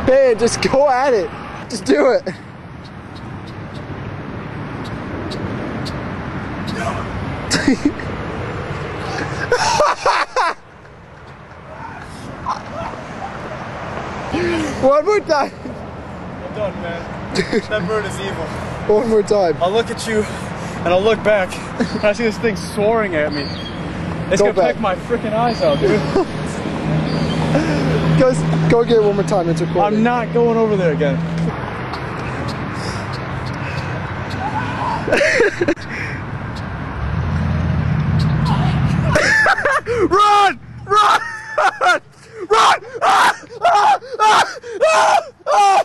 Hey, just go at it. Just do it. One more time. I'm done, man. That bird is evil. One more time. I'll look at you and I'll look back and I see this thing soaring at me. It's gonna peck my freaking eyes out, dude. Go get it one more time. It's recording. I'm not going over there again. Run! Run! Run! Ah! Ah! Ah! Ah! Ah!